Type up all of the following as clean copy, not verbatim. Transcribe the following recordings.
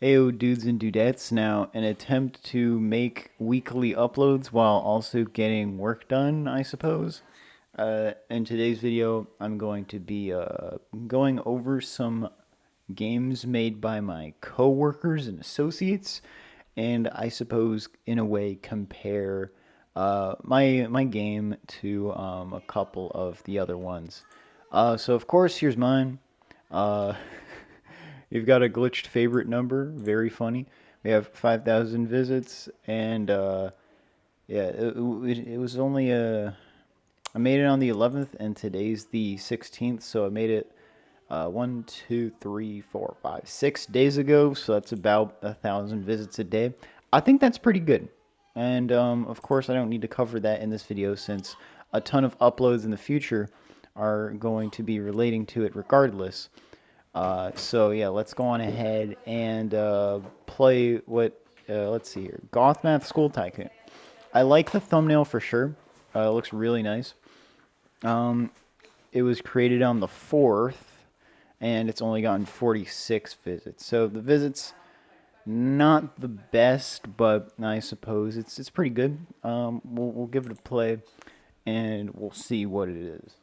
Ayo dudes and dudettes, now an attempt to make weekly uploads while also getting work done, I suppose. In today's video, I'm going to be going over some games made by my coworkers and associates, and I suppose in a way compare my game to a couple of the other ones. So of course, here's mine. Uh, You've got a glitched favorite number, very funny. We have 5,000 visits, and yeah, it was only I made it on the 11th, and today's the 16th, so I made it 6 days ago. So that's about 1,000 visits a day. I think that's pretty good, and of course, I don't need to cover that in this video since a ton of uploads in the future are going to be relating to it regardless. So yeah, let's go on ahead and play what. Let's see here, Goth Math School Tycoon. I like the thumbnail for sure. It looks really nice. Um, it was created on the 4th, and it's only gotten 46 visits. So the visits not the best, but I suppose it's pretty good. We'll give it a play, and we'll see what it is.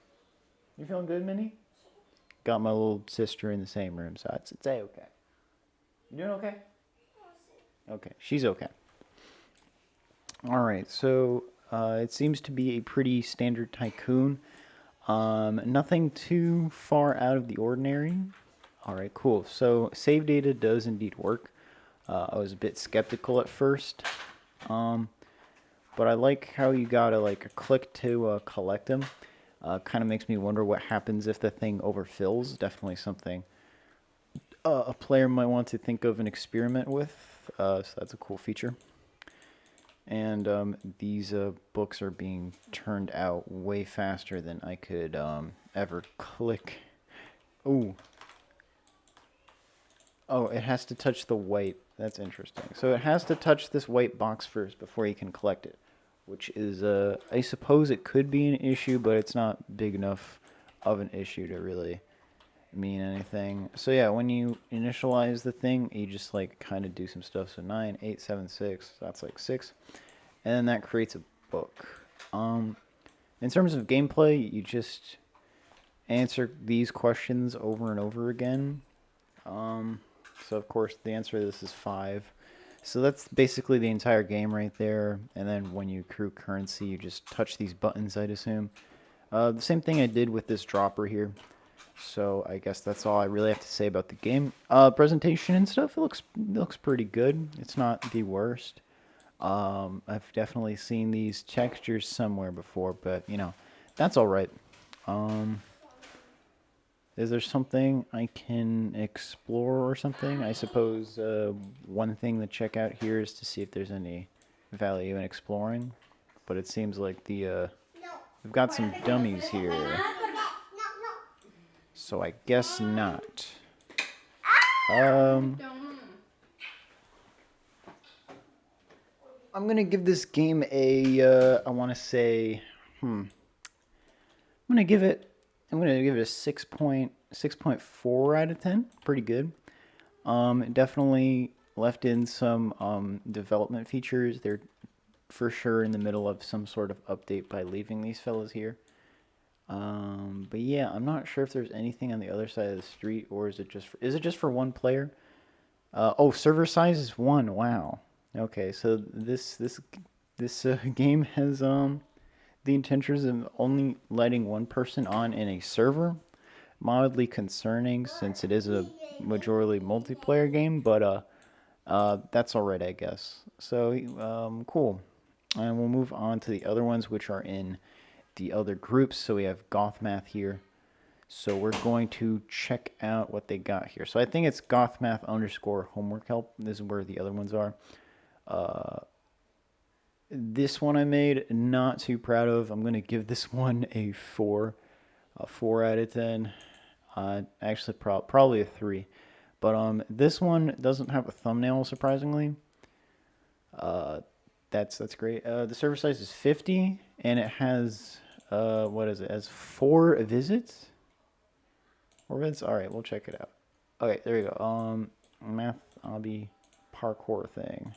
You feeling good, Minnie? Got my little sister in the same room, so it's okay. You doing okay? Okay, she's okay. All right, so it seems to be a pretty standard tycoon. Nothing too far out of the ordinary. All right, cool. So save data does indeed work. I was a bit skeptical at first, but I like how you gotta like click to collect them. Kind of makes me wonder what happens if the thing overfills. Definitely something a player might want to think of an experiment with. So that's a cool feature. And these books are being turned out way faster than I could ever click. Ooh. Oh, it has to touch the white. That's interesting. So it has to touch this white box first before you can collect it, which is, I suppose it could be an issue, but it's not big enough of an issue to really mean anything. So yeah, when you initialize the thing, you just like kind of do some stuff. So 9, 8, 7, 6. That's like 6, and then that creates a book. In terms of gameplay, you just answer these questions over and over again. So of course the answer to this is 5. So that's basically the entire game right there. And then when you accrue currency, you just touch these buttons, I'd assume. The same thing I did with this dropper here. So I guess that's all I really have to say about the game. Presentation and stuff, it looks pretty good. It's not the worst. I've definitely seen these textures somewhere before, but you know, that's all right. Is there something I can explore or something? I suppose one thing to check out here is to see if there's any value in exploring. But it seems like we've got some dummies here. So I guess not. I'm gonna give this game a, I want to say, I'm gonna give it a 6.4 out of 10. Pretty good. It definitely left in some development features. They're for sure in the middle of some sort of update by leaving these fellas here. But yeah, I'm not sure if there's anything on the other side of the street, or is it just for one player? Oh, server size is 1. Wow. Okay, so this game has the intentions of only letting one person on in a server. Mildly concerning since it is a majority multiplayer game, but that's alright, I guess. So cool. And we'll move on to the other ones, which are in the other groups. So we have Goth Math here. So we're going to check out what they got here. So I think it's Goth Math _ homework help. This is where the other ones are. This one I made, not too proud of. I'm going to give this one a 4. A 4 out of 10. Actually, probably a 3. But this one doesn't have a thumbnail, surprisingly. That's great. The server size is 50, and it has what is it? It has 4 visits. 4 visits. All right, we'll check it out. Okay, there you go. Math lobby parkour thing.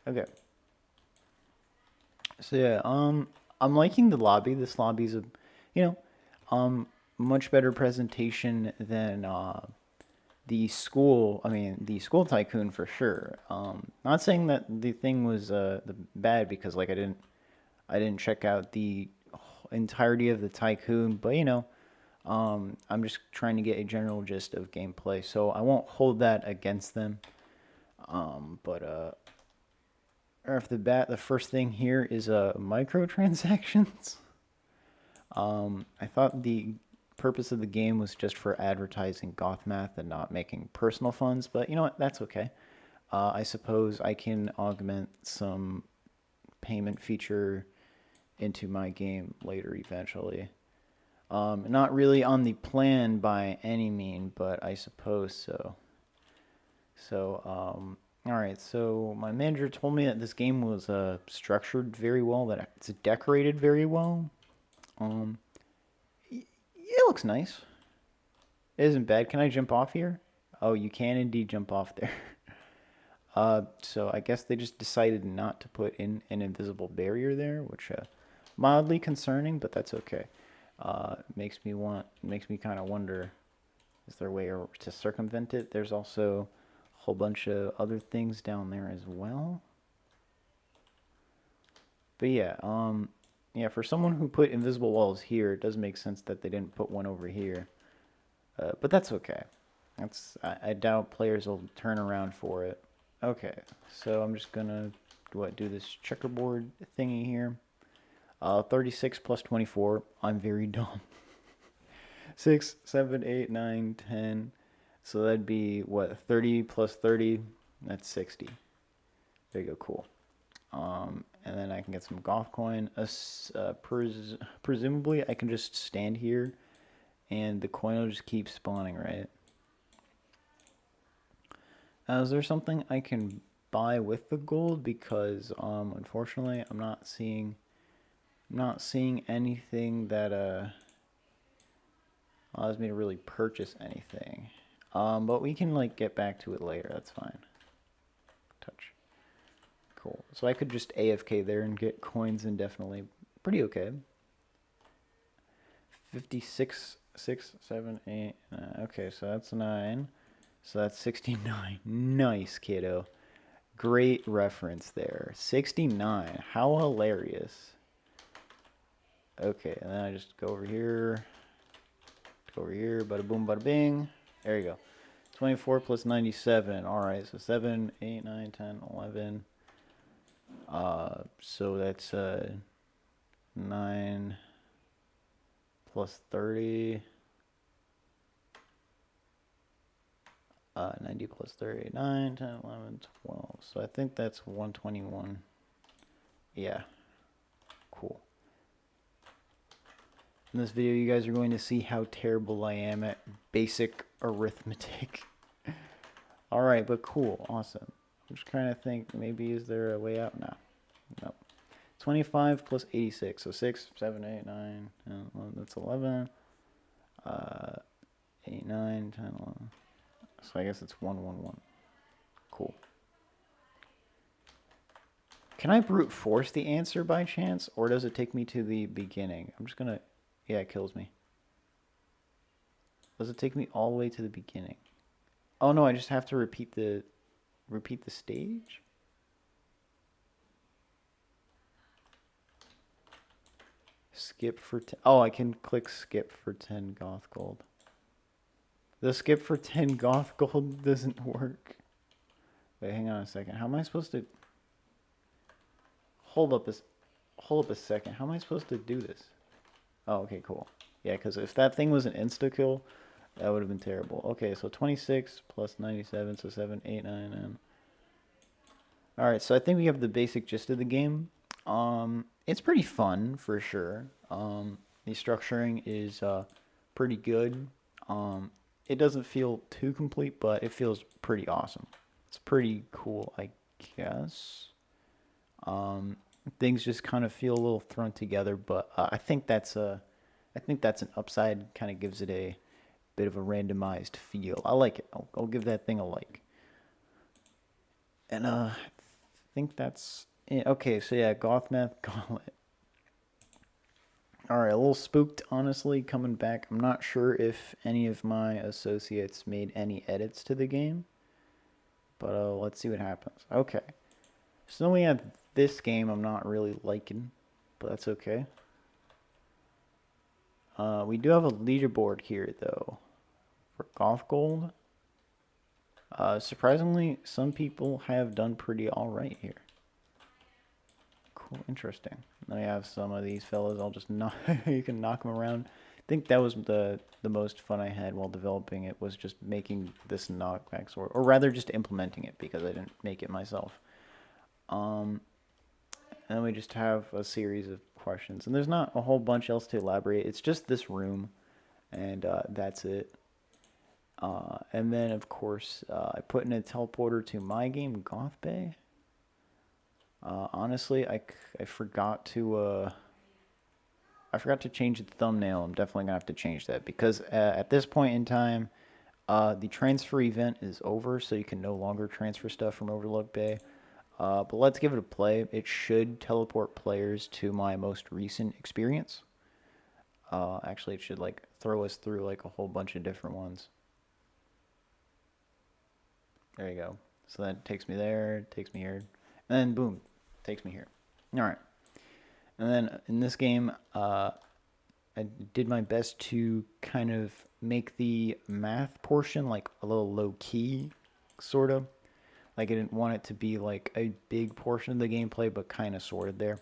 Okay. So yeah, I'm liking the lobby. This lobby's a, you know, much better presentation than the school. I mean, the school tycoon for sure. Not saying that the thing was the bad because like I didn't check out the entirety of the tycoon, but I'm just trying to get a general gist of gameplay, so I won't hold that against them. But right off the bat, the first thing here is microtransactions. I thought the purpose of the game was just for advertising goth math and not making personal funds, but you know what? That's okay. I suppose I can augment some payment feature into my game later eventually. Not really on the plan by any mean, but I suppose so. All right. So my manager told me that this game was structured very well, that it's decorated very well. Um, it looks nice. It isn't bad. Can I jump off here? Oh, you can indeed jump off there. So I guess they just decided not to put in an invisible barrier there, which mildly concerning, but that's okay. Makes me kind of wonder, is there a way to circumvent it? There's also a whole bunch of other things down there as well. But yeah, for someone who put invisible walls here, it does make sense that they didn't put one over here. But that's okay. I doubt players will turn around for it. Okay, so I'm just gonna do this checkerboard thingy here. 36 plus 24. I'm very dumb. 6, 7, 8, 9, 10. So that'd be what? 30 plus 30. That's 60. There you go. Cool. And then I can get some goth coin. Presumably, I can just stand here, and the coin will just keep spawning, right? Is there something I can buy with the gold? Because unfortunately, I'm not seeing anything that allows me to really purchase anything. But we can like get back to it later. That's fine. Touch. Cool. So I could just AFK there and get coins indefinitely. Pretty okay. 56, 6, 7, 8. Okay, so that's 9. So that's 69. Nice, kiddo. Great reference there. 69. How hilarious. Okay, and then I just go over here. Go over here. Bada boom, bada bing. There you go. 24 plus 97. Alright, so 7, 8, 9, 10, 11. So that's 9 plus 30. 90 plus 30. 9, 10, 11, 12. So I think that's 121. Yeah. Cool. In this video, you guys are going to see how terrible I am at basic arithmetic. Alright, but cool. Awesome. I'm just trying to think, maybe is there a way out? No. Nope. 25 plus 86. So 6, 7, 8, 9, 10, 11. That's 11. 8, 9, 10, 11. So I guess it's 1, 1, 1. Cool. Can I brute force the answer by chance? Or does it take me to the beginning? I'm just gonna... Yeah, it kills me. Does it take me all the way to the beginning? Oh no, I just have to repeat the stage? Skip for 10. Oh, I can click skip for 10 goth gold. The skip for 10 goth gold doesn't work. Wait, hang on a second. How am I supposed to... Hold up a second. How am I supposed to do this? Oh, okay, cool. Yeah, because if that thing was an insta-kill, that would have been terrible. Okay, so 26 plus 97, so 7, 8, 9, 9. Alright, so I think we have the basic gist of the game. It's pretty fun, for sure. The structuring is pretty good. It doesn't feel too complete, but it feels pretty awesome. It's pretty cool, I guess. Things just kind of feel a little thrown together, but I think that's an upside. Kind of gives it bit of a randomized feel. I like it. I'll give that thing a like. And I think that's it. Okay, so yeah, Goth Math Gauntlet. Alright, a little spooked, honestly, coming back. I'm not sure if any of my associates made any edits to the game, but let's see what happens. Okay, so then we have this game I'm not really liking, but that's okay. We do have a leaderboard here, though, for Golf Gold. Surprisingly, some people have done pretty alright here. Cool, interesting. Then we have some of these fellas. I'll just knock. You can knock them around. I think that was the most fun I had while developing it, was just making this knockback sword, or rather just implementing it because I didn't make it myself. And then we just have a series of questions, and there's not a whole bunch else to elaborate. It's just this room, and that's it. And then of course I put in a teleporter to my game, Goth Bay. Honestly, I forgot to change the thumbnail. I'm definitely gonna have to change that because at this point in time, the transfer event is over, so you can no longer transfer stuff from Overlook Bay. But let's give it a play. It should teleport players to my most recent experience. Actually, it should like throw us through like a whole bunch of different ones. There you go. So that takes me there, takes me here, and then boom, takes me here. All right. And then in this game, I did my best to kind of make the math portion like a little low key, sort of. Like I didn't want it to be like a big portion of the gameplay, but kind of sort of there.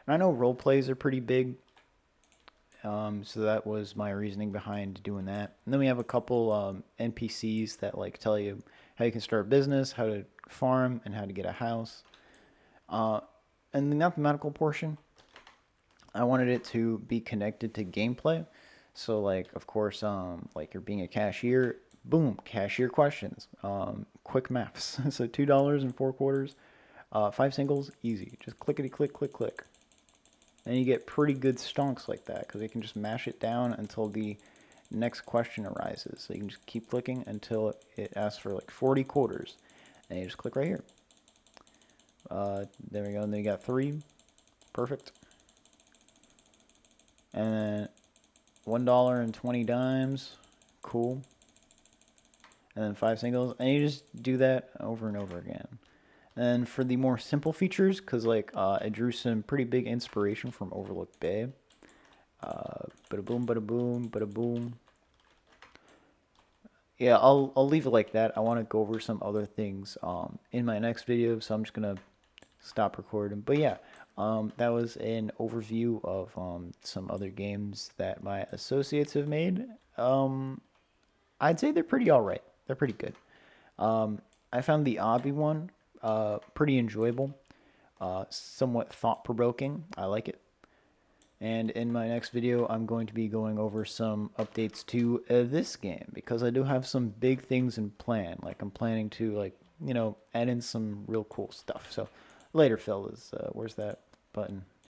And I know role plays are pretty big, so that was my reasoning behind doing that. And then we have a couple NPCs that like tell you how you can start a business, how to farm, and how to get a house. And the mathematical portion, I wanted it to be connected to gameplay. So like, of course, like you're being a cashier, boom, cashier questions, quick maths. So $2 and 4 quarters, 5 singles, easy. Just clickety click, click, click. And you get pretty good stonks like that because you can just mash it down until the next question arises. So you can just keep clicking until it asks for like 40 quarters. And you just click right here. There we go. And then you got 3. Perfect. And then $1.20. Cool. And then 5 singles. And you just do that over and over again. And for the more simple features, because like I drew some pretty big inspiration from Overlook Bay. Bada boom, bada boom, bada boom. Yeah, I'll leave it like that. I want to go over some other things in my next video, so I'm just gonna stop recording. But yeah, that was an overview of some other games that my associates have made. I'd say they're pretty alright. They're pretty good. I found the Obby one pretty enjoyable, somewhat thought-provoking. I like it. And in my next video, I'm going to be going over some updates to this game because I do have some big things in plan. Like I'm planning to add in some real cool stuff. So later, fellas. Where's that button?